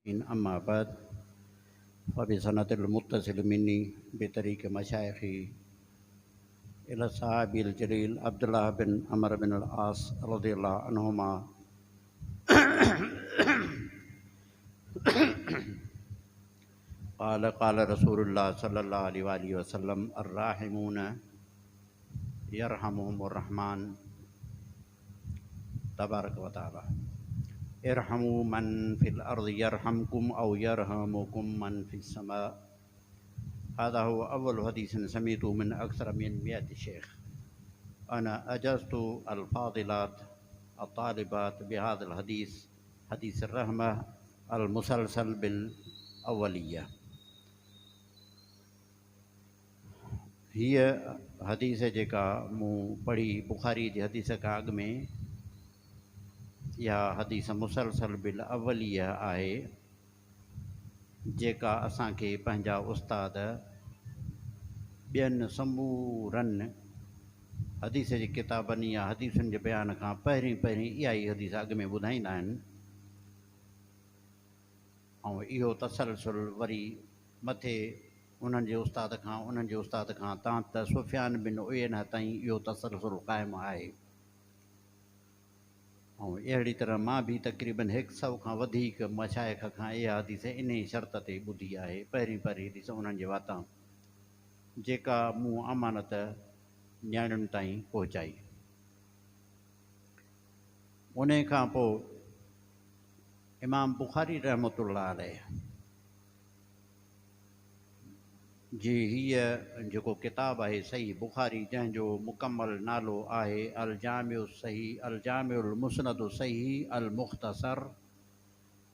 إن أما بعد فبسنة المتصل مني بطريق مشايخي إلى الصحابي الجليل عبد الله بن عمرو بن العاص رضي الله عنهما قال رسول الله صلى الله عليه وآله وسلم الراحمون يرحمهم الرحمن تبارك وتعالى ارحموا من في الأرض يرحمكم أو يرحمكم من في السماء. هذا هو أول حديث سمعته من أكثر من 100 شيخ. أنا أجزت الفاضلات الطالبات بهذا الحديث حديث الرحمة المسلسل بالأولية. هي حديث जेका मूं पढ़ी बुखारी जी हदीस खां अॻु में इहा हदीस मुसलसल बिल अवलिया आहे जेका असांखे पंहिंजा उस्ताद ॿियनि समूरनि हदीस जी किताबनि या हदीसुनि जे बयान खां पहिरीं इहा ई हदीस अॻु में ॿुधाईंदा आहिनि ऐं इहो तसलसुल वरी मथे उन्हनि जे उस्ताद खां तां त सुफ़ियान बिन उयैना ताईं इहो तसलसुल क़ाइमु आहे। ऐं अहिड़ी तरह मां बि तक़रीबन 100 खां वधीक मशाइख़ खां इहा हदीस इन ई शर्त ते ॿुधी आहे पहिरीं हदीस उन्हनि जे वातां जेका मूं अमानत न्याणियुनि ताईं पहुचाई। उन खां पोइ इमाम बुखारी रहमतुल्लाह अलैह जी हीअ जेको किताब आहे सही बुखारी जंहिंजो मुकमल नालो आहे अल जामिउल मुस्नद सही अल मुख़्तसर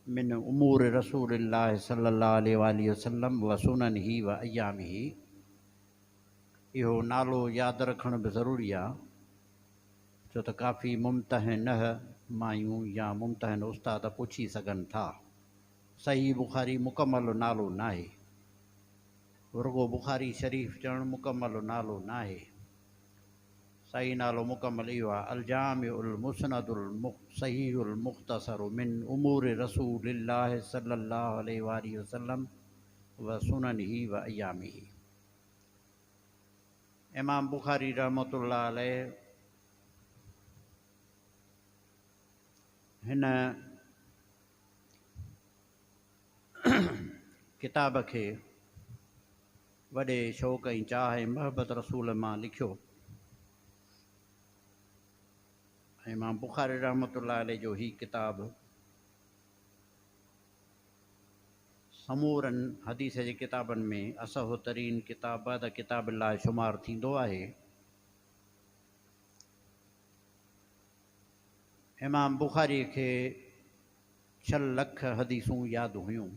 मिन उमूर रसूलिल्लाह सल्लल्लाहु अलैहि वसल्लम व सुननिही व अय्यामिही। इहो नालो यादि रखण बि ज़रूरी आहे छो त काफ़ी मुमतहिन मायूं या मुमतहिन उस्ताद पुछी सघनि था। सही बुखारी मुकमल नालो न आहे, रुगो बुखारी शरीफ़ चवणु मुकमल नालो न आहे। सही नालो मुकमल इहो आहे अल जामिउल मुस्नदुल सहीहुल मुख़्तसर मिन उमूर रसूलिल्लाह सल्लल्लाहु अलैहि वसल्लम व सुननिही व अय्यामिही। इमाम बुखारी रहमतुल्लाह अलैह हिन किताब खे वॾे शौक़ ऐं चाह ऐं मोहबत रसूल मां लिखियो। इमाम बुखारी रहमतुल्लाह अलैह जो ही किताब समूरनि हदीस जी किताबनि में असहु तरीन किताब बाद किताब लाइ शुमार थींदो आहे। इमाम बुखारी खे 6 लख हदीसूं यादि हुयूं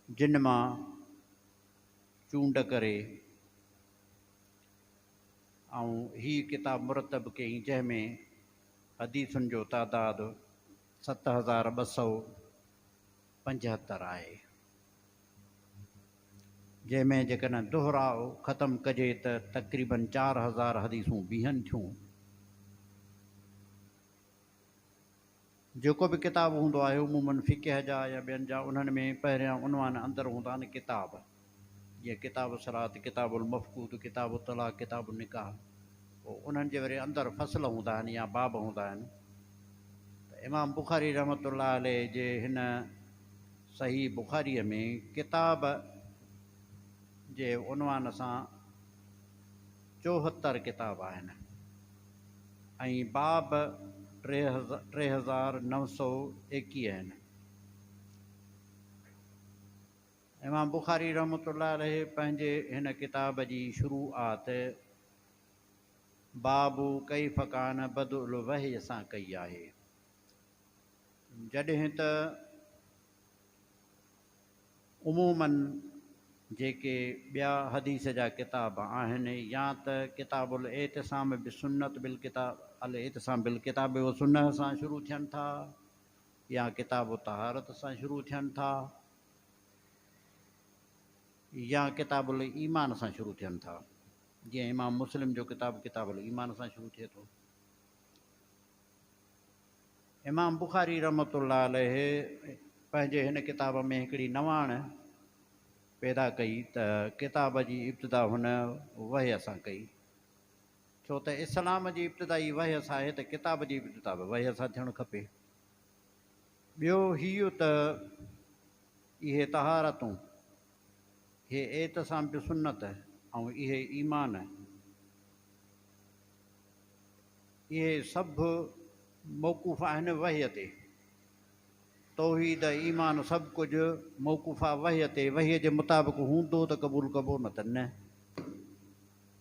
जिन मां चूंड करे ऐं ही किताब मुरतब कई जंहिंमें हदीसुनि जो तादादु 7275 आहे जंहिंमें जेकॾहिं दुहराओ ख़तमु कजे त तक़रीबन 4000 हदीसूं बीहनि थियूं। जेको बि किताब हूंदो आहे उमूमन फ़िक़ह जा या ॿियनि जा उन्हनि में पहिरियां उनवान अंदरि हूंदा आहिनि किताब, जीअं किताब सलात, किताबुल मफ़क़ूद, किताब तलाक़, किताब निकाह। पोइ उन्हनि जे वरी अंदरि फ़सल हूंदा आहिनि या बाब हूंदा आहिनि। त इमाम बुखारी रहमतुल्लाह अलैह जे हिन सही बुखारीअ में किताब जे उनवान सां 74 किताब आहिनि ऐं बाब 3921 आहिनि। इमाम बुखारी रहमतुल्लाह अलैह पंहिंजे हिन किताब जी शुरूआत बाबु कैफ़ कान बदउल वही सां कई आहे। जॾहिं त उमूमन जेके ॿिया हदीस जा किताब आहिनि या त किताबुल एतिसाम बि सुन्नत बिल किताब अल एतिसाम बिल किताब व सुन्नह सां शुरू थियनि था या किताब तहारत सां शुरू थियनि था या किताबुल ईमान सां शुरू थियनि था। जीअं इमाम मुस्लिम जो किताबुल ईमान सां शुरू थिए थो। इमाम बुखारी रहमतुल्लाह अलैह पंहिंजे हिन किताब में हिकिड़ी नवाण पैदा कई त किताब जी इब्तिदा हुन वहय सां कई। छो त इस्लाम जी इब्तिदाई वहय सां आहे त किताब जी इब्तिदा बि वहय सां थियणु खपे। ॿियो हीउ त इहे तहारतूं, इहे एतसाम बि सुन्नत ऐं इहे ईमान, इहे सभु मौक़ूफ़ आहिनि वहय ते। तौहीद ईमान सभु कुझु मौक़ूफ़ा वहय ते, वहय जे मुताबिक़ हूंदो त क़बूल कबो, न त न।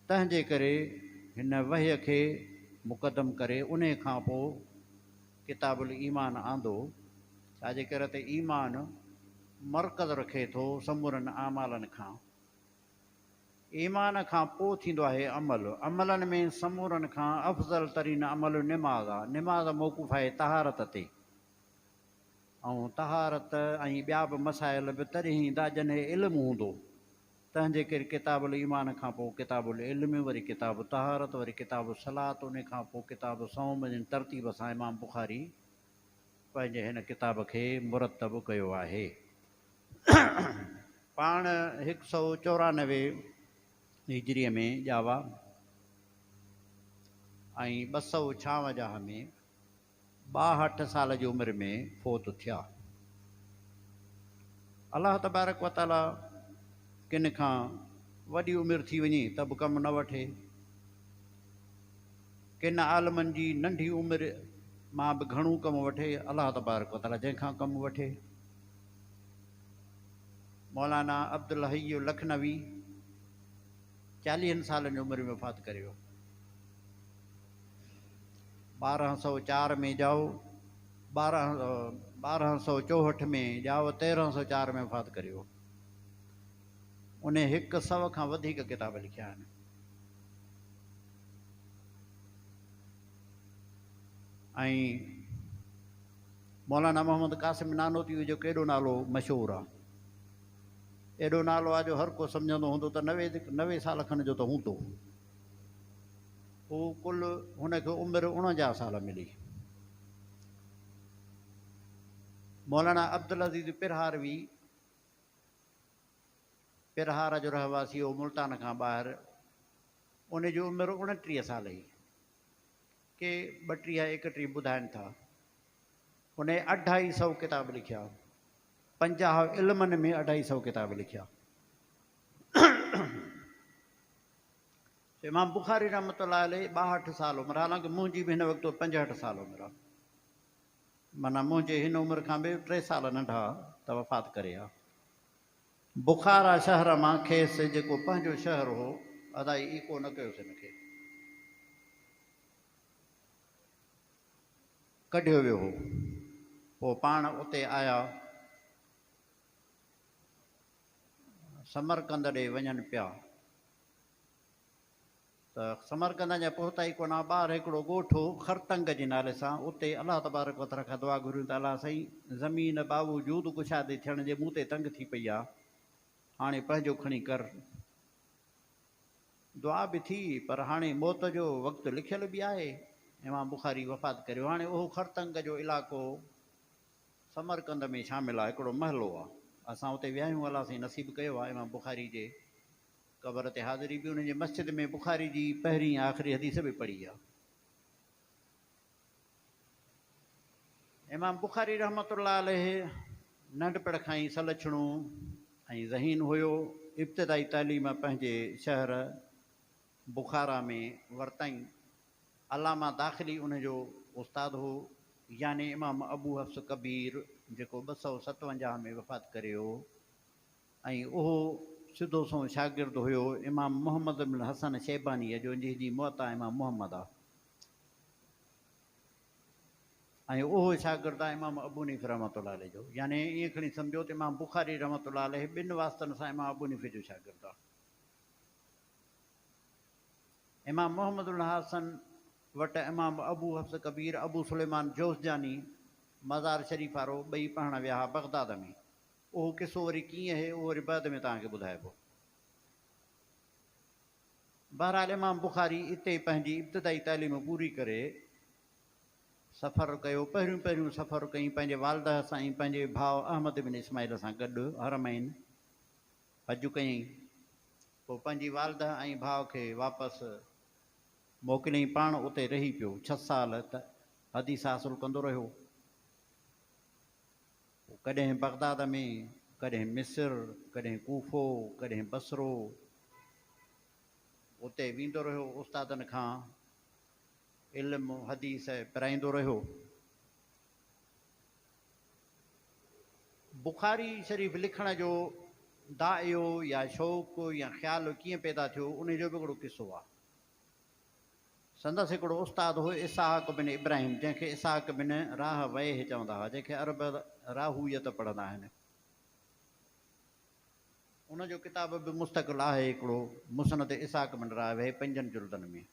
तंहिंजे करे हिन वहय खे मुक़दम करे उन खां पोइ किताबुल ईमान आंदो। छाजे करे त ईमान मरकज़ रखे थो समूरनि आमालनि खां। ईमान खां पोइ थींदो आहे अमल। अमलनि में समूरनि खां अफ़ज़ल तरीन अमल निमाज़ आहे। निमाज़ मौक़ूफ़ आहे तहारत ते, ऐं तहारत ऐं ॿिया बि मसाइल बि तॾहिं ईंदा जॾहिं इल्मु हूंदो। तंहिंजे करे किताबुल ईमान खां पोइ किताबुल इल्म, वरी किताब तहारत, वरी किताब सलात, उन खां पोइ किताब सौम, जिन तरतीब सां इमाम बुख़ारी पंहिंजे हिन किताब खे मुरतब कयो आहे। पाण 194 हिजरीअ में ॼावा ऐं 256 में 62 साल जी उमिरि में फ़ौत थिया। अलाह तबारक व तआला किन खां वॾी उमिरि थी वञे त बि कमु न वठे, किन आलमनि जी नंढी उमिरि मां बि घणो कमु वठे, अलाह तबारक व तआला जंहिंखां कमु वठे। मौलाना अब्दुल हई लखनवी 40 सालनि जी उमिरि में वफ़ात करे वियो। 1204 में ॼाओ, 1264 में ॼाओ, 1304 में वफ़ात करे वियो। उन 100 खां वधीक किताब लिखिया आहिनि। ऐं मौलाना मोहम्मद क़ासिम नानोती जो केॾो नालो मशहूरु आहे। एॾो नालो आहे जो हर को सम्झंदो हूंदो त 90 साल खनि जो त हूंदो। हू कुल हुनखे उमिरि 49 साल मिली। मौलाना अब्दुल अज़ीज़ पिरहारवी, पिरहार जो रहवासी हो, मुल्तान खां ॿाहिरि, उन जी उमिरि 29 साल हुई। के 32 31 ॿुधाइनि था। उन 250 किताब लिखिया, 50 इल्मनि में 250 किताब लिखिया। इमाम बुखारी रहमतुल्लाह अलैह 62 साल उमिरि, हालांकि मुंहिंजी बि हिन वक़्तु 65 साल उमिरि आहे। माना मुंहिंजे हिन उमिरि खां बि 3 साल नंढा त वफ़ात करे आहे। बुखारा शहर मां खेसि जेको पंहिंजो शहर हो, अदाई इको न कयोसीं हिनखे, कढियो वियो हो। पोइ पाण उते आया, समरकंद ॾे वञनि पिया त समरकंद जा पहुता ई कोन। ॿाहिरि हिकिड़ो ॻोठु हो खरतंग जे नाले सां, उते अलाह तबारक व तआला खां दुआ घुरियूं त अलाह साईं ज़मीन बावजूदि कुशादे थियण जे मूं ते तंग थी पई आहे, हाणे पंहिंजो खणी कर। दुआ बि थी, पर हाणे मौत जो वक़्तु लिखियल बि आहे। इमाम बुखारी वफ़ात करियो। हाणे उहो खरतंग जो इलाइक़ो समरकंद में शामिल आहे, हिकिड़ो महलो आहे। असां उते विया आहियूं, अलाह साईं नसीबु कयो आहे। इमाम बुखारी जे क़बर ते हाज़िरी बि, उन जे मस्जिद में बुखारी जी पहिरीं आख़िरी हदीस बि पढ़ी आहे। इमाम बुखारी रहमतुल्लाह अलैह नंढपण खां ई सलछणो ऐं ज़हीन हुयो। इब्तिदाई तालीम पंहिंजे शहर बुखारा में वरितई। अलामा दाख़िली उनजो उस्तादु हो, यानी इमाम अबू हफ्स कबीर, जेको 257 में वफ़ात करे वियो। ऐं उहो सिधो सो शागिर्दु हुयो इमाम मोहम्मद बिन हसन शैबानीअ जो, जंहिंजी मौत आहे इमाम मोहम्मद आहे। ऐं उहो शागिर्दु आहे इमाम अबू हनीफ़ रहमतुल्लाह अलैह जो। यानी ईअं खणी सम्झो त इमाम बुखारी रहमतुल्लाह अलैह 2 वास्तनि सां इमाम अबू हनीफ़ जो शागिर्दु आहे। इमाम मोहम्मद बिन हसन वटि इमाम अबू हफ्स कबीर, अबू सुलेमान जोज़जानी मज़ार शरीफ़ वारो, ॿई पढ़णु विया हुआ बगदाद में। उहो किसो वरी कीअं आहे उहो वरी बाद में तव्हांखे ॿुधाइबो। बहरहाल इमाम बुखारी इते पंहिंजी इब्तिदाई तालीम पूरी करे सफ़र कयो, पहिरियों पहिरियों सफ़र कई पंहिंजे वालदा सां ऐं पंहिंजे भाउ अहमद बिन इस्माइल सां गॾु हरमैन हज कयईं। पोइ पंहिंजी वालदा ऐं भाउ खे वापसि मोकिलियईं, पाण उते रही पियो 6 साल त हदीस हासिलु कंदो रहियो। कॾहिं बगदाद में, कॾहिं मिस्र, कॾहिं कूफो, कॾहिं बसरो, उते वेंदो रहियो, उस्तादनि खां इल्मु हदीस पिराईंदो रहियो। बुखारी शरीफ़ लिखण जो दाइयो या शौक़ु या ख़्यालु कीअं पैदा थियो, उन जो बि हिकिड़ो किस्सो आहे। संदसि हिकिड़ो उस्तादु हो इसहाक बिन इब्राहिम, जंहिंखे इसहाक बिन राह वहे चवंदा हुआ, जंहिंखे अरब राहूयत पढ़ंदा आहिनि। उनजो किताब बि मुस्तक़िल आहे हिकिड़ो, मुसनद इसहाक बिन राह वहे, 5 जुल्दनि में।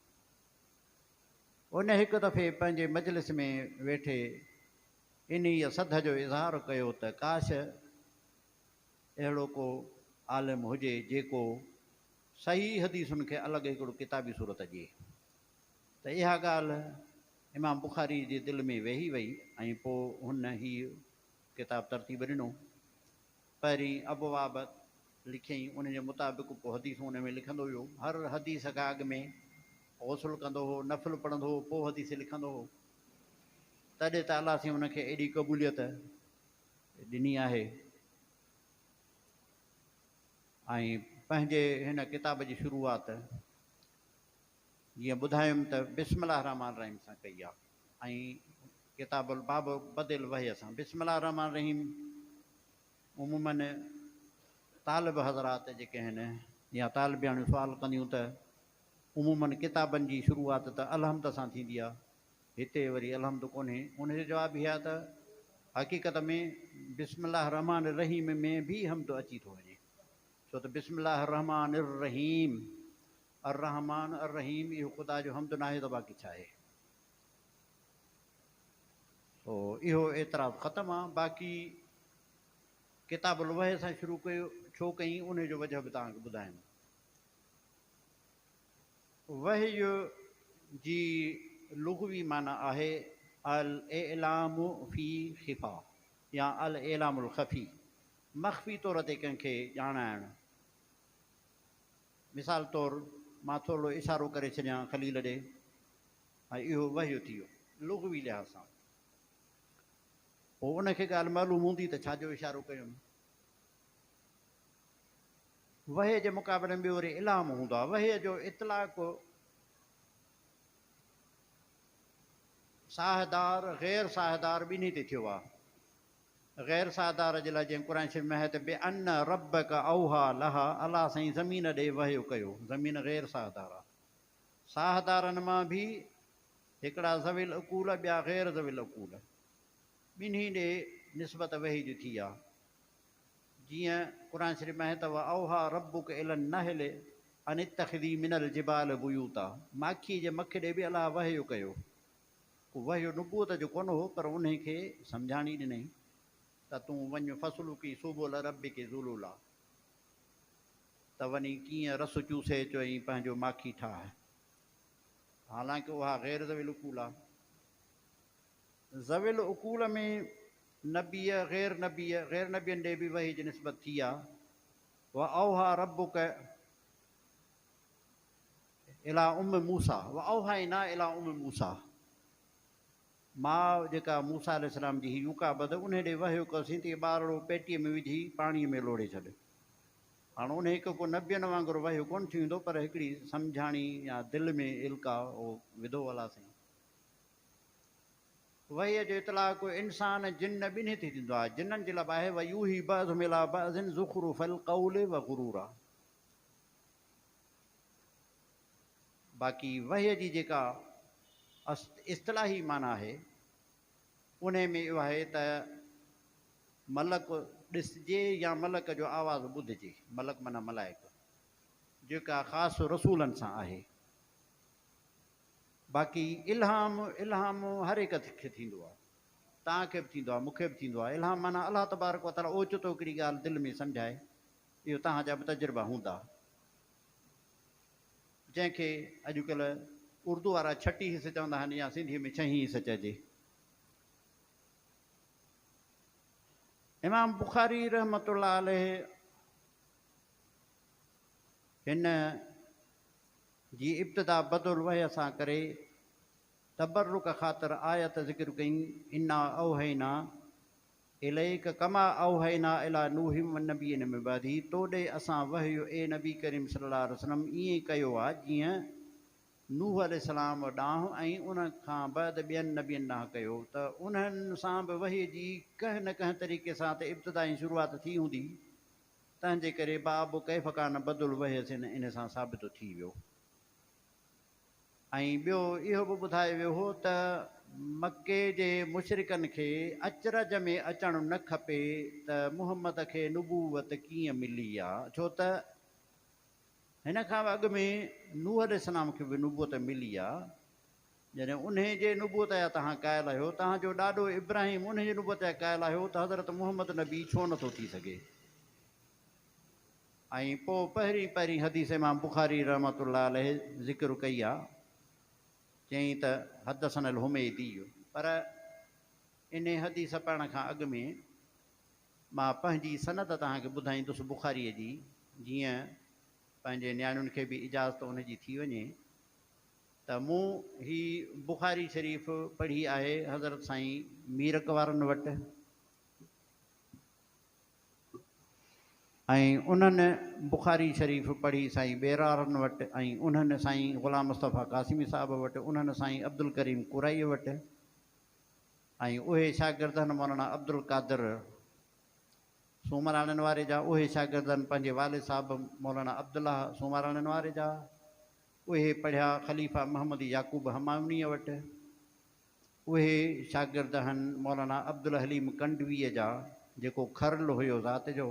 उन हिकु दफ़े पंहिंजे मजलिस में वेठे इन सध जो इज़हार कयो त काश अहिड़ो को आलिम हुजे जेको सही हदीसुनि खे अलॻि हिकिड़ो किताबी सूरत ॾिए। त इहा ॻाल्हि इमाम बुखारी जे दिलि में वेही वई ऐं पोइ हुन हीउ किताबु तरतीब ॾिनो। पहिरीं अबवाब लिखियईं, उन जे मुताबिक़ पोइ हदीसूं उन में लिखंदो वियो। हर हदीस खां अॻु में ग़ुस्ल कंदो हो, नफ़िल पढ़ंदो हो, पोइ हदीस लिखंदो हो। तॾहिं त अलाह साईं हुनखे एॾी क़बूलियत ॾिनी आहे। ऐं पंहिंजे हिन किताब जी शुरूआत जीअं ॿुधायुमि त बिस्मिल्लाह रहमान रहीम सां कई आहे, ऐं किताबुल बाब बदिल वहीअ सां। बिस्मिल्लाह रहमान रहीम उमूमन तालिब हज़रात जेके आहिनि या तालिबियाणियूं सुवाल कंदियूं त उमूमन किताबनि जी शुरूआत त अलहम्द सां थींदी आहे। हिते वरी अलहम्द कोन्हे। उनजो जवाबु इहा त हक़ीक़त में बिस्मिल्लाह रहमान रहीम में बि हमद अची थो वञे, छो त बिस्मिल्लाह रहमान रहीम, अर रहमान अर रहीम इहो ख़ुदा जो हमद न आहे त बाक़ी छा आहे। तो इहो एतिराफ़ ख़तमु आहे। बाक़ी किताबुल वहे सां शुरू कयो छो कई, उनजो वजह बि तव्हांखे ॿुधायूं। वही जी लुग़वी माना आहे अल इलामु फी ख़िफ़ा या अल इलामुल ख़फ़ी, मख़फ़ी तौर ते कंहिंखे ॼाणाइणु। मिसाल तौरु मां थोरो इशारो करे छॾियां ख़लील ॾे, ऐं इहो वही थी वियो लुग़वी लिहाज़ सां। पोइ उनखे ॻाल्हि मालूम हूंदी त छाजो इशारो कयुमि। वहे जे मुक़ाबले में वरी इलाम हूंदो आहे। वहे जो इतलाक़ साहदार ग़ैर साहदार ॿिन्ही ते थियो आहे। ग़ैर साहदार जे लाइ जीअं क़ुर शरीफ़ में आहे त बे अन रब्बक औहा लहा, अलाह साईं ज़मीन ॾे वहियो कयो। ज़मीन ग़ैर साहदार आहे। साहदारनि मां बि हिकिड़ा ज़विल अक़ूल, ॿिया ग़ैर ज़विल अक़ूल, ॿिन्ही ॾे निस्बत वही जी थी आहे। जीअं क़ुर शरीफ़ में आहे त औहा रब्बुक इलन नहल अन इत्तख़िज़ी मिनल जिबाल बुयूता, माखी जे मख ॾे बि अलाह वहियो कयो। वहियो नुबूअत जो कोन हो, पर उन खे सम्झाणी ॾिनई त तूं वञ फसलू की सुबुल रबी के ज़ुलूला, त वञी कीअं रस चूसे चई पंहिंजो माखी ठाहे। हालांकि उहा ग़ैर ज़विल उकूल आहे। ज़विल उकूल में नबीअ ग़ैर नबियनि ॾे बि वही जी निस्बत थी आहे। व औहा रब्बुक इला उम मूसा, व औहाइना इला उम मूसा, माउ जेका मूसा अलैहिस्सलाम जी ही युकाबद उन ॾे वहियो कयोसीं त ॿारड़ो पेटीअ में विझी पाणीअ में लोड़े छॾ। हाणे उन हिकु को नबियनि वांगुरु वहियो कोन थींदो, पर हिकिड़ी सम्झाणी या दिलि में इल्का उहो विधो अला साईं। वहीअ जो इतलाक़ इंसान जिन ॿिन्ही ते थींदो आहे। जिन्हनि जे लाइ आहे व यूही बअज़ुहुम इला बअज़िन ज़ुख़रुफ़ल क़ौल व गुरूरा। बाक़ी वहीअ जी जेका इस्तिलाही माना आहे उन में इहो आहे त मलक ॾिसजे या मलक जो आवाज़ु ॿुधिजे। मलक माना मलाइक, जेका ख़ासि रसूलनि सां आहे। बाक़ी इल्हाम हर हिक खे थींदो आहे, तव्हांखे बि थींदो आहे, मूंखे बि थींदो आहे। इल्हाम माना अलाह तबारक व तआला ओचितो हिकिड़ी ॻाल्हि दिलि में सम्झाए। इहो तव्हांजा बि तजुर्बा हूंदा। जंहिंखे अॼुकल्ह उर्दू वारा 6 हिस चवंदा आहिनि या सिंधीअ में 6 हिस चइजे। इमाम बुखारी रहमतुल्लाह अलैह हिन जी इब्तिदा बदुल वहय सां करे तबरुक ख़ातिर आयत ज़िक्र कई इन्ना औहैना इलैक कमा औहैना इला नूहिम नबीन में बादी तोॾे असां वहयो ए नबी करीम सल्लल्लाहु अलैहि वसल्लम ईअं ई कयो आहे जीअं नूह अलैहिस्सलाम ॾांहुं ऐं उन खां बाद ॿियनि नबियनि ॾांहुं कयो त उन्हनि सां बि वही जी कंहिं न कंहिं तरीक़े सां त इब्तिदाई शुरूआति थी हूंदी तंहिंजे करे बाब कैफ़ कान बदुल वहियसिन इन सां साबित थी वियो। ऐं ॿियो इहो बि ॿुधायो वियो हो त मके जे मुशरिकनि खे अचरज में अचणु न खपे त मुहम्मद खे नुबूवत कीअं मिली आहे, छो त हिन खां अॻु में नूह अलैहिस्सलाम खे बि नुबूवत मिली आहे। जॾहिं उन जे नुबूवत जा तव्हां क़ाइल आहियो, तव्हांजो ॾाॾो इब्राहिम उन जे नुबूवत जा क़ाइल आहियो, त हज़रत मुहम्मद नबी छो नथो थी सघे। ऐं पोइ पहिरीं हदीस इमाम बुखारी रहमतुल्लाह अलैह ज़िक्र कई आहे, चई त हदसनल हुमैदी, पर इन हदीस पढ़ण खां अॻु में मां पंहिंजी सनद तव्हांखे ॿुधाईंदुसि बुखारीअ जी, जीअं पंहिंजे नियाणियुनि खे बि इजाज़त उनजी थी वञे। त मूं ही बुखारी शरीफ़ पढ़ी आहे हज़रत साईं मीरक वारनि वटि, ऐं उन्हनि बुखारी शरीफ़ पढ़ी साईं बेरारनि वटि, ऐं उन्हनि साईं ग़ुलाम मुस्तफ़ा कासिमी साहिब वटि, उन्हनि साईं अब्दुल करीम कुरई वटि, ऐं उहे शागिर्दनि मौलाना अब्दुल कादिर सूमराणनि वारे जा, उहे शागिर्दनि पंहिंजे वालिद साहिब मौलाना अब्दुल्ला सूमराणनि वारे जा, उहे पढ़िया ख़लीफ़ा मोहम्मद याक़ूब हमायूनीअ वटि, उहे शागिर्द आहिनि मौलाना अब्दुल हलीम कंडवीअ जा जेको खरल हुयो ज़ात जो,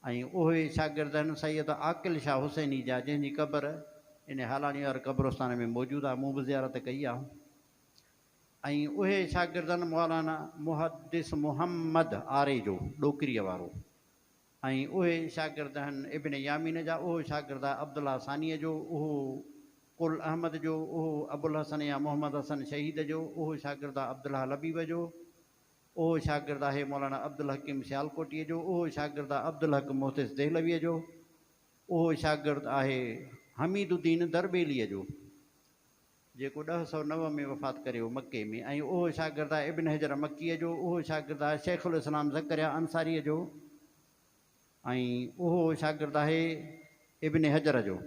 ऐं उहे शागिर्द आहिनि सैयद आकिल शाह हुसैनी जा, जंहिंजी क़बर इन हालानी वारे क़ब्रस्तान में मौजूदु आहे, मूं बि ज़ियारत कई आहे। ऐं उहे शागिर्दनि मौलाना मुहद्दिस मुहम्मद आरे जो ॾोकरीअ वारो, ऐं उहे शागिर्द आहिनि इब्न यामीन जा, उहो शागिर्द आहे अब्दुल्ला सानीअ जो, उहो कुल अहमद जो, उहो अबुल हसन या मोहम्मद हसन शहीद जो, उहो शागिर्द आहे अब्दुल्ला लबीब जो, उहो शागिर्द आहे मौलाना अब्दुल हकीम सियालकोटीअ जो, उहो शागिर्द आहे अब्दुल हक मोहसिस देहलवीअ जो, उहो शागिर्द आहे हमीदुद्दीन दरबेलीअ जो जेको 1009 में वफ़ात करे मके में, ऐं उहो शागिर्द आहे इब्न हजर मकीअ जो, उहो शागिर्द आहे शेखुल इस्लाम ज़करिया अंसारीअ जो, ऐं उहो शागिर्द आहे इब्न हजर जो।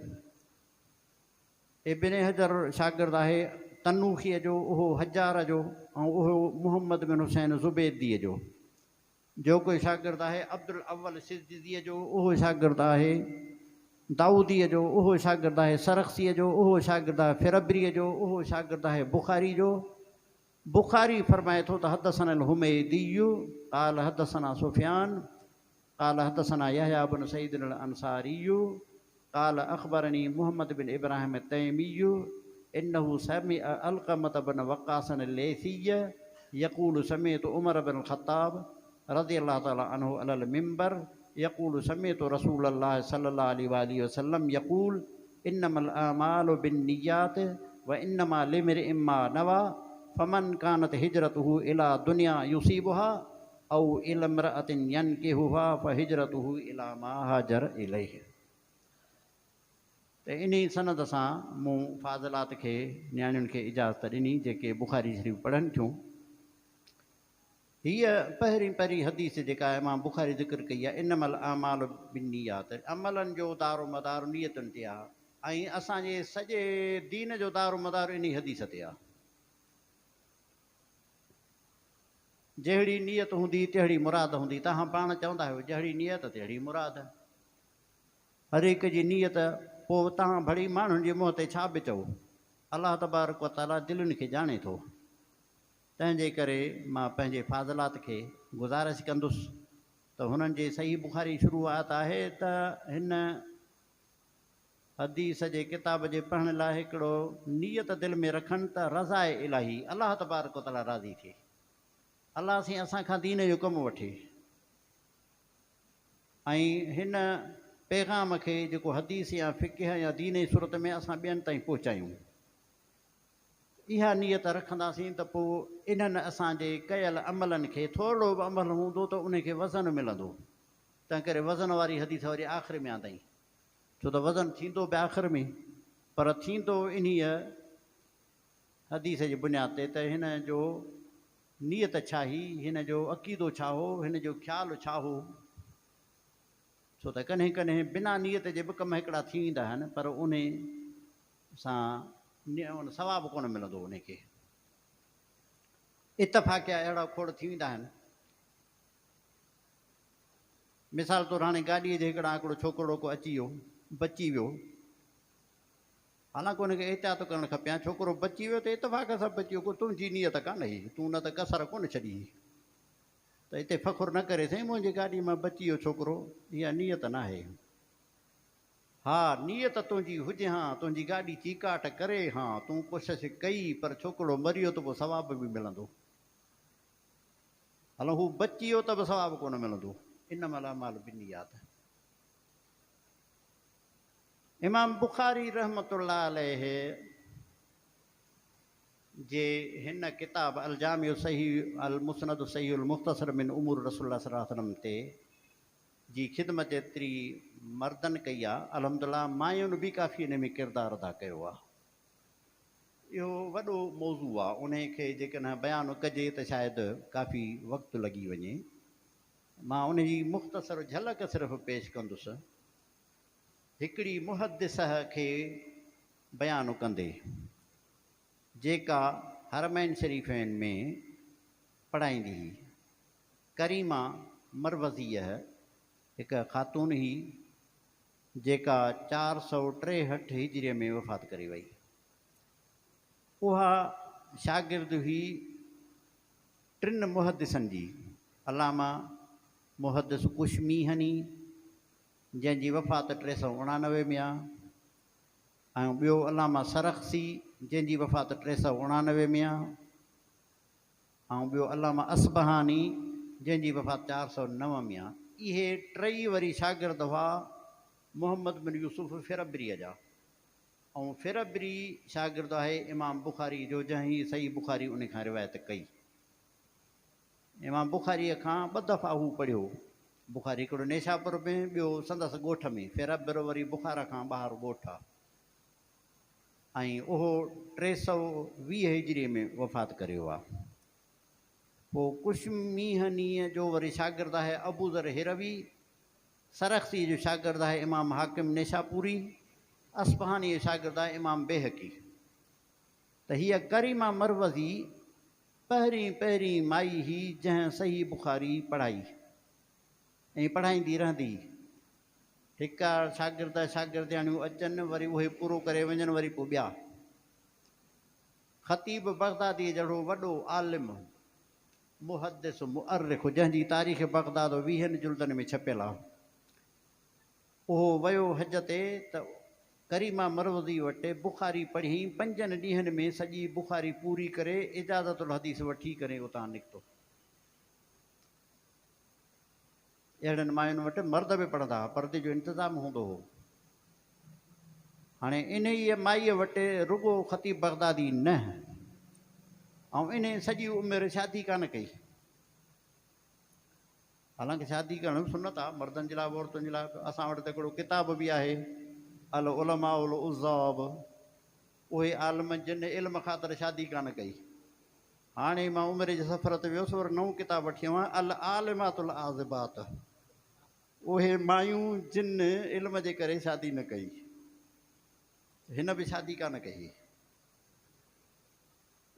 इब्न हजर शागिर्द आहे तनूखीअ जो, उहो हज़ार जो, ऐं उहो मुहम्मद बिन हुसैन ज़ुबैदीअ जो कोई शागिर्द आहे अब्दुल अव्वल सिद्दीअ जो, उहो शागिर्द आहे दाऊदीअ जो, उहो शागिर्द आहे सरख़सीअ जो, उहो शागिर्द आहे फिरबरीअ जो, उहो शागिर्द आहे बुखारी जो। बुखारी फरमाए थो त हदसनल हुमैदिय्यु क़ाल हदसना सुफ़ियान क़ाल हदसना यहया बिन सईद अल अंसारिय्यु क़ाल अख़बरनी मुहम्मद बिन इब्राहिम तैमिय्यु इन्नहु समिअ अलक़मत बिन वक़ासन लेसिय्य यक़ूलु समिअतु उमर बिन ख़त्ताब रज़ियल्लाहु तआला अन्हु अलल मिंबर यक़ूलु समिअतु रसूलल्लाह सल्लल्लाहु अलैहि वसल्लम यक़ूल इन्नमल अमालु बिन्नियात व इन्नमा लिम्रिइन मा नवा फमन कानत हिजरतुहु इला दुनिया युसीबुहा औ इला इम्रअतिन यनकिहुहा फहिजरतुहु इला मा हाजर इलैहि। त इन सनद सां मूं फ़ाज़िलात खे नियाणियुनि खे इजाज़त ॾिनी जेके बुखारी शरीफ़ पढ़नि थियूं। हीअ पहिरीं हदीस जेका आहे मां बुखारी ज़िक्र कई आहे, इन्नमल अमालु बिन्नियात, अमलनि जो दारो मदार नियतुनि ते आहे, ऐं असांजे सॼे दीन जो दारो मदार इन हदीस ते आहे। जहिड़ी नियत हूंदी तहिड़ी मुराद हूंदी, तव्हां पाण चवंदा आहियो जहिड़ी नियत तहिड़ी मुराद, हर हिक जी नियत। पोइ तव्हां भली माण्हुनि जे मुंहं ते छा बि चओ, अलाह तबारक व तआला दिलनि खे ॼाणे थो। तंहिंजे करे मां पंहिंजे फ़ाज़िलात खे गुज़ारिश कंदुसि त हुननि जे सही बुखारी शुरूआत आहे त हिन हदीस जे किताब जे पढ़ण लाइ हिकिड़ो नियत दिलि में रखनि त रज़ाए इलाही, अलाह तबारक व तआला राज़ी थिए, अलाह साईं असांखां दीन जो कमु वठे, ऐं हिन पैगाम खे जेको हदीस या फ़िक़ह या दीन जी सूरत में असां ॿियनि ताईं पहुचायूं। इहा नियत रखंदासीं त पोइ इन्हनि असांजे कयल अमलनि खे थोरो बि अमल हूंदो त उनखे वज़न मिलंदो। तंहिं करे वज़न वारी हदीस वरी आख़िर में आंदई, छो त वज़न थींदो बि आख़िर में, पर थींदो इन्हीअ हदीस जी बुनियाद ते त हिन जो नियत छा हुई, हिन जो अक़ीदो छा हो, हिन जो ख़्यालु छा हो। छो त कॾहिं कॾहिं बिना नियत जे बि कम हिकिड़ा थी वेंदा आहिनि, पर उन सां सवाबु कोन मिलंदो उनखे। इतफ़ाक़िया अहिड़ा खोड़ थी वेंदा आहिनि। मिसाल तौरु हाणे गाॾीअ जे हिकिड़ो छोकिरो को अची वियो, बची वियो, हालांकि उनखे एहतियात करणु खपे हा, छोकिरो बची वियो त इतफ़ाक़ सां बची वियो, को तुंहिंजी नियत कान हुई, तूं न त कसर कोन छॾी, त हिते फ़ख़ुरु न करे साईं मुंहिंजी गाॾी मां बची वियो छोकिरो, इहा नियत न आहे। हा नियत तुंहिंजी हुजे हा, तुंहिंजी गाॾी चीकाट करे हा, तूं कोशिशि कई, पर छोकिरो मरी वियो त पोइ सवाबु बि मिलंदो। हलो हू बची वियो त बि सवाबु कोन मिलंदो। इन महिल माल बिनियात। इमाम बुखारी रहमतुल्लाह अलैह जे हिन किताब अल जामिउ सहीह अल मुस्नद सहीह अल मुख़्तसर मिन उमूर रसूलुल्लाह सल्लल्लाहु अलैहि वसल्लम ते जी ख़िदमत एतिरी मर्दनि कई आहे, अल्हम्दुलिल्लाह मायुनि बि काफ़ी हिन में किरदारु अदा कयो आहे। इहो वॾो मौज़ू आहे, उन खे जेकॾहिं बयानु कजे त शायदि काफ़ी वक़्तु लॻी वञे। मां उन जी मुख़्तसर झलक सिर्फ़ु पेश कंदुसि, हिकिड़ी मुहदिस खे बयानु कंदे जेका हरमैन शरीफ़ैन में पढ़ाईंदी हुई। करीमा मरवज़ीअ हिकु ख़ातून हुई जेका 463 हिजरीअ में वफ़ात करे वई। उहा शागिर्द हुई 3 मुहदिसनि जी, अलामा मुहदिस कुशमीहनी जंहिंजी वफ़ात 389 में आहे, ऐं ॿियो अलामा सरख़सी जंहिंजी वफ़ात 389 में आहे, ऐं ॿियो अलामा असबहानी जंहिंजी वफ़ात 409 में आहे। इहे टई वरी शागिर्द हुआ मोहम्मद बिन यूसुफ फिरबरीअ जा, ऐं फिरबरी शागिर्द आहे इमाम बुखारी जो, जंहिं सही बुखारी उन खां रिवायत कई। इमाम बुखारीअ खां 2 दफ़ा हू पढ़ियो, बुखारी हिकिड़ो नेशापुर में, ॿियो संदसि ॻोठ में, फिरबर वरी बुखारा खां ॿाहिरि ॻोठ आहे, ऐं उहो 320 हिजरीअ में वफ़ात करियो आहे। पोइ कुशमीहनीअ जो वरी शागिर्द आहे अबू ज़र हिरवी, सरख़सी जो शागिर्द आहे इमाम हाकिम नेशापुरी, असबहानी जो शागिर्द आहे इमाम बेहकी। त हीअ करीमा मरवज़ी पहिरीं माई ही जंहिं सही बुखारी पढ़ाई ऐं पढ़ाईंदी रहंदी। हिकु शागिर्दियाणियूं अचनि, वरी उहे पूरो करे वञनि, वरी पोइ ॿिया। ख़तीब बगदादी जहिड़ो वॾो आलिम मुहदिस मुअर्रिख़ जंहिंजी तारीख़ बगदाद 20 जुल्दनि में छपियल आहे, उहो वियो हज ते त करीमा मरवज़ी वटि बुखारी पढ़ी, 5 ॾींहंनि में सॼी बुखारी पूरी करे इजाज़तुल हदीस वठी करे उतां निकितो। अहिड़नि मायुनि वटि मर्द बि पढ़ंदा हुआ, पर्दे जो इंतज़ाम हूंदो हो। हाणे इन ई माईअ वटि रुगो ख़तीब बगदादी न, ऐं इन सॼी उमिरि शादी कान कई। हालांकि शादी करणु सुन्नत आहे मर्दनि जे लाइ, औरतुनि जे लाइ। असां वटि त हिकिड़ो किताब बि आहे अल उलमाउल उज़्ज़ाब, उहे आलिम जिन इल्म ख़ातिर शादी कान कई। हाणे मां उमिरि जे सफ़र ते वियुसि, और नओं किताब वठी आयो आहियां अल आलिमातुल आज़िबात, उहे मायूं जिन इल्म जे करे शादी न कई। हिन बि शादी कान कई।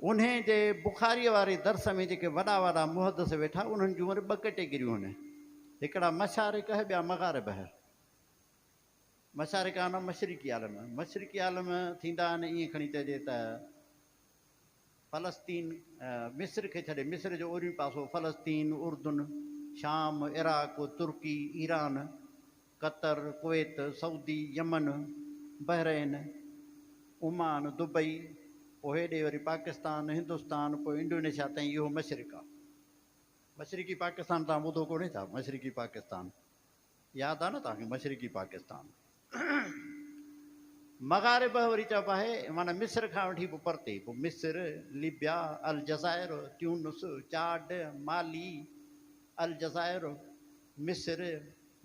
उन जे बुखारीअ वारे दर्स में जेके वॾा वॾा मुहदिस वेठा, उन्हनि जूं वरी 2 कैटेगरियूं आहिनि, हिकिड़ा मशारिक, ॿिया मग़ारिब। मशारिक आहिनि मशरिकी आलम। मशरिकी आलम थींदा आहिनि ईअं खणी चइजे त फ़लस्तीन, मिस्र खे छॾे, मिस्र जो ओरियूं पासो फ़लस्तीन, उर्दुन, शाम, इराक, तुर्की, Iran, Qatar, Kuwait, Saudi, Yemen, Bahrain, Oman, Dubai, पोइ हेॾे वरी पाकिस्तान, हिंदुस्तान, पोइ इंडोनेशिया ताईं। इहो मशरिक़ आहे। मशरिक़ी पाकिस्तान तव्हां ॿुधो कोन्हे छा? मशरिक़ी पाकिस्तान यादि आहे न तव्हांखे? मशरिक़ी पाकिस्तान मग़ारिब वरी चइबो आहे माना मिस्र खां वठी पोइ परते, पोइ मिस्र, लीबिया, अलजाइर, ट्यूनिस, चाड, माली, अलजाइर, मिस्र,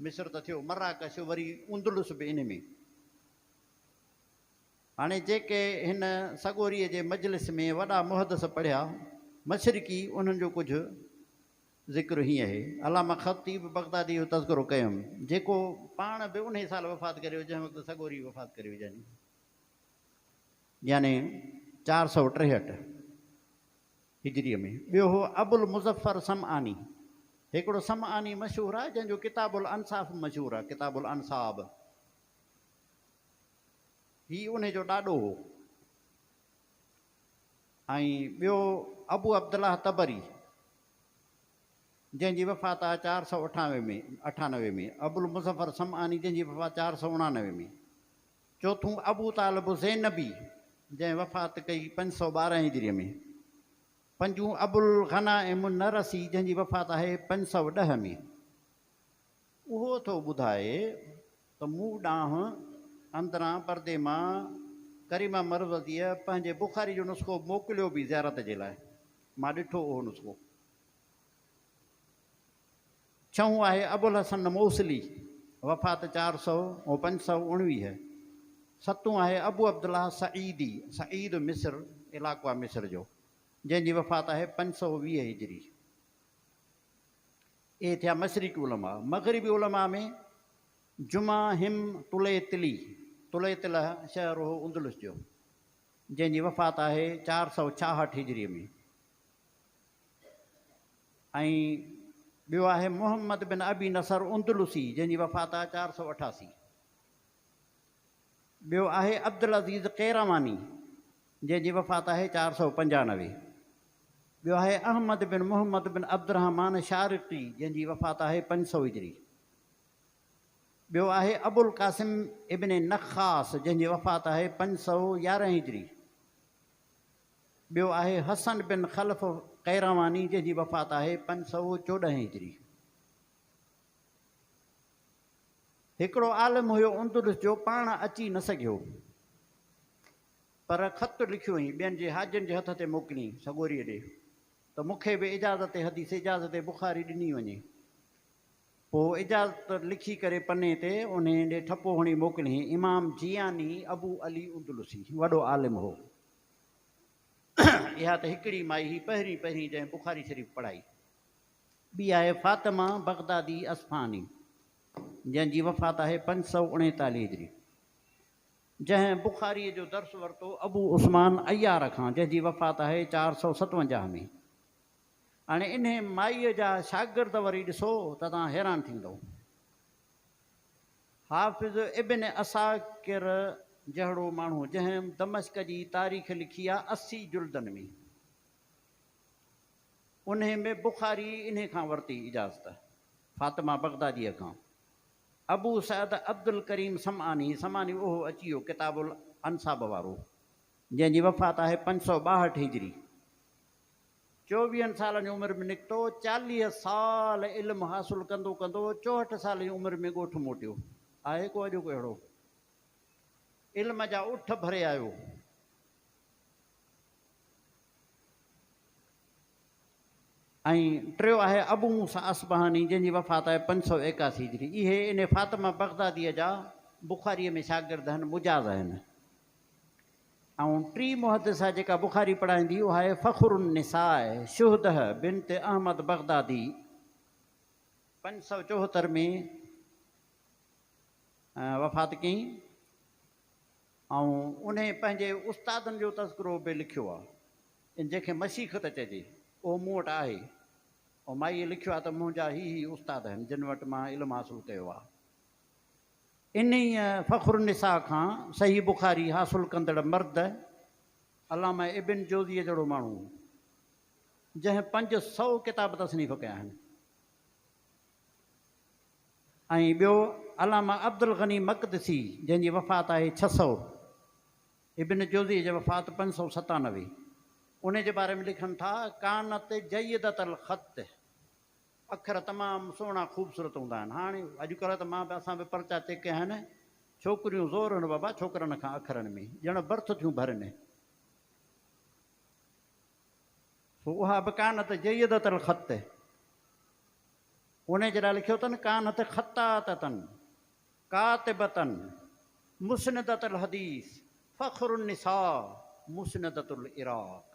मिस्र त थियो, मराकश, वरी उंदलुस बि इन में। हाणे जेके हिन सॻोरीअ जे मजलिस में वॾा मुहदस पढ़िया मशरिकी, उन्हनि जो कुझु ज़िक्र हीअं आहे। अलामा ख़तीब बगदादी जो तज़किरो कयुमि, जेको पाण बि उन साल वफ़ात करे वियो जंहिं वक़्तु सॻोरी वफ़ात करे विझनि, यानी 463 हिजरीअ में। ॿियो हो अबुल मुज़फ़र समआनी, हिकिड़ो समआनी मशहूरु आहे जंहिंजो किताबुल अंसाफ़ मशहूरु आहे, किताबुल अंसाब, ही उन जो ॾाॾो हो। ऐं ॿियो अबू अब्दुल्लाह तबरी, जंहिंजी वफ़ात आहे 498 में। अबुल मुज़फ़र समआनी, जंहिंजी वफ़ात 489 में। चोथों अबू तालिब ज़ैनबी, जंहिं वफ़ात कई 512 हिजरीअ में। पंजों अबुल ग़नाइम नरसी, जंहिंजी वफ़ात आहे 510 में। उहो थो ॿुधाए त मूं ॾांहुं अंदरां परदे मां करीमा मरवज़ीअ पंहिंजे बुख़ारी जो नुस्ख़ो मोकिलियो बि ज़ियारत जे लाइ, मां ॾिठो उहो नुस्ख़ो। छहों आहे अबुल हसन मौसली, वफ़ात 400 ऐं 519। सतों आहे अबू अब्दुल्लाह सईदी, सईद मिस्र इलाइक़ो आहे मिस्र जो, जंहिंजी वफ़ात आहे 520 हिजरी। इहे थिया मशरिक़ी उलमा। मग़रिबी उलमा में जुमा हिम तुलैतिली, तुलैतिल शहर हो उंदलुस जो, जंहिंजी वफ़ात आहे 466 हिजरीअ में। ऐं ॿियो आहे मोहम्मद बिन अबी नसर उंदलुसी, जंहिंजी वफ़ात आहे 488। ॿियो आहे अब्दुल अज़ीज़ कैरावानी, जंहिंजी वफ़ात आहे 495। ॿियो आहे अहमद बिन मोहम्मद बिन अब्दुर्रहमान शारिक़ी, जंहिंजी वफ़ात आहे 500 हिजरी। ॿियो आहे अबुल क़ासिम इब्न नख़ास, जंहिंजी वफ़ात आहे 511 हिजरी। ॿियो आहे हसन बिन ख़लफ़ कैरावानी, जंहिंजी वफ़ात आहे 514 हिजरी। हिकिड़ो आलिम हुयो उंदलुस जो, पाण अची न सघियो, पर ख़त लिखियो हुई ॿियनि जे हाजियुनि जे हथ ते मोकिलियईं सॻोरीअ ॾे, त मूंखे बि इजाज़त हदीस, इजाज़त बुख़ारी ॾिनी वञे। पोइ इजाज़त लिखी करे पने ते उन ॾे ठपो हणी मोकिलियईं। इमाम जियानी अबू अली उंदलुसी, वॾो आलिम हो। इहा त हिकिड़ी माई ही पहिरीं जंहिं बुख़ारी शरीफ़ पढ़ाई। ॿी आहे फ़ातिमा बगदादी असफ़ानी, जंहिंजी वफ़ात आहे 539 हिजरी, जंहिं बुख़ारीअ जो दर्स वरितो अबू उस्मान अयार खां, जंहिंजी वफ़ात आहे 457 में। हाणे इन माईअ जा शागिर्द वरी ॾिसो त तव्हां हैरान थींदव। हाफ़िज़ इब्न असाकिर जहिड़ो माण्हू, जंहिं दमश्क जी तारीख़ लिखी आहे 80 जुल्दनि में, उन में बुख़ारी इन खां वरिती इजाज़त, फ़ातिमा बगदादीअ खां। अबू सैद अब्दुल करीम समआनी, समआनी उहो अची वियो किताबुल अंसाब वारो, जंहिंजी वफ़ात आहे 562 हिजरी। 24 सालनि जी उमिरि में निकितो, 40 साल इल्मु हासिलु कंदो कंदो 64 साल जी उमिरि में ॻोठु मोटियो। आहे को अॼु को अहिड़ो? इल्म जा उठ भरे आयो। ऐं टियों आहे अबू मूसा असबहानी, जंहिंजी वफ़ात आहे 581 हिजरी। इहे इन फ़ातिमा बगदादीअ जा बुख़ारीअ में शागिर्द आहिनि, मुजाज़ आहिनि। ऐं टी मुहदिसा जेका बुख़ारी पढ़ाईंदी उहा आहे फ़ख़्रुन्निसा शुहदह बिन्त अहमद बगदादी, 574 में वफ़ात कयईं। ऐं उन पंहिंजे उस्तादनि जो तज़किरो बि लिखियो आहे, जंहिंखे मशीख़त चइजे, उहो मूं वटि आहे। ऐं माईअ लिखियो आहे त मुंहिंजा ही उस्ताद आहिनि जिन वटि मां इल्मु हासिलु कयो आहे। इन ई फ़ख़्रुन्निसा खां सही बुख़ारी हासिलु कंदड़ मर्द अलामा इब्न जोज़ीअ जहिड़ो माण्हू, जंहिं 500 किताब तसनीफ़ कया आहिनि। ऐं ॿियो अलामा अब्दुल गनी मक़दसी, जंहिंजी वफ़ात आहे 600। इब्न जोज़ीअ जी वफ़ात 597। उन जे बारे में लिखनि था कानत जयदतल ख़त, अखर तमामु सुहिणा ख़ूबसूरत हूंदा आहिनि। हाणे अॼुकल्ह त असां बि पर्चा चेक कया आहिनि, छोकिरियूं ज़ोर आहिनि बाबा छोकिरनि खां अखरनि में, ॼण बर्थ थियूं भरनि। उहा बि कानत जयदतल ख़त, उन जे लाइ लिखियो अथनि कानत ख़तातन कातिबतन मुस्निदतल हदीस फ़ख्रुन निसा मुस्निदतुल इराक़।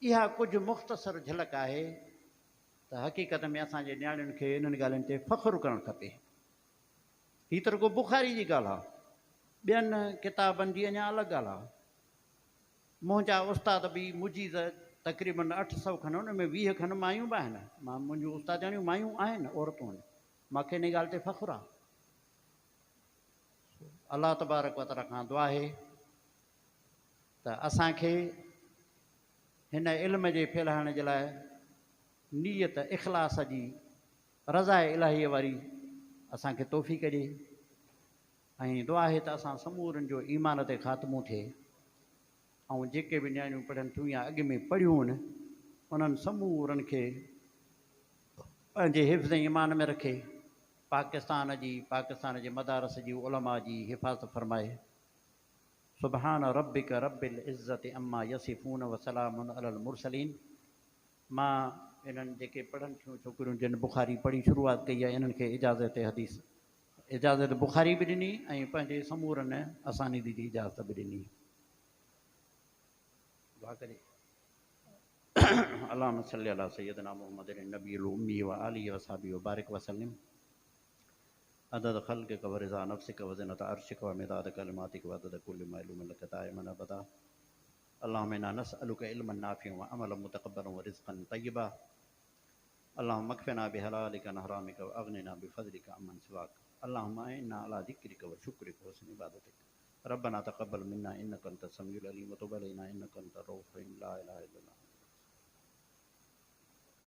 इहा कुझु मुख़्तसर झलक आहे त हक़ीक़त में असांजे नियाणियुनि खे इन्हनि ॻाल्हियुनि ते फ़ख्रु करणु खपे। हीअ त रुॻो बुख़ारी जी ॻाल्हि आहे, ॿियनि किताबनि जी अञा अलॻि ॻाल्हि आहे। मुंहिंजा उस्ताद बि मुजीज़ तक़रीबन 800 खनि, उन में 20 खनि मायूं बि आहिनि। मुंहिंजूं उस्तादियाणियूं मायूं आहिनि, औरतूं आहिनि। मूंखे इन ॻाल्हि ते फ़ख्रु आहे। अलाह तबारक व तआला खां दुआ आहे त असांखे हिन इल्म जे फैलाइण जे लाइ नीयत इख़लास जी रज़ा इलाहीअ वारी असांखे तौफ़ीक़ ॾिए। ऐं दुआ आहे त असां समूरनि जो ईमान ते ख़ात्मो थिए ऐं जेके बि नियाणियूं पढ़नि थियूं या अॻु में पढ़ियूं आहिनि उन्हनि समूरनि खे पंहिंजे हिफ़्ज़ ईमान में रखे, पाकिस्तान जे मदारस जी उलमा जी हिफ़ाज़त फरमाए। सुबहान रब्बिक रब्बिल इज़्ज़ति अम्मा यसिफ़ून व सलामुन अलल मुरसलीन। मां इन्हनि जेके पढ़नि थियूं छोकिरियूं जिन बुख़ारी पढ़ी शुरूआत कई आहे, इन्हनि खे इजाज़त बुख़ारी बि ॾिनी ऐं पंहिंजे समूरनि असानीदी जी इजाज़त बि ॾिनी। दुआ करे अल्लाहुम्मा सल्लि अला सय्यदना मुहम्मदिन नबील उम्मी व आलिहि व सहाबिहि व बारिक वसल्लम अदद ख़ल्क़िक व रिज़ा नफ़्सिक व ज़िनत अर्शिक व मिदाद कलिमातिक व अदद कुल्लि मालूमिन लक दाइमन अबदा। अल्लाहुम्मा इन्ना नस्अलुका इल्मन नाफ़िअन व अमलन मुतक़ब्बलन व रिज़्क़न तय्यबा। अल्लाहुम्मा अक्फ़िना बिहलालिक अन हरामिक व अग़निना बिफ़ज़लिक अम्मन सिवाक। अल्लाहुम्मा इन्ना अला ज़िक्रिक व शुक्रिक व हुस्नि इबादतिक। रब्बना तक़ब्बल मिन्ना इन्नका अंतस समीउल अलीम व तुब अलैना इन्नका अंतर रऊफ़ुर रहीम। ला इलाहा इल्लल्लाह।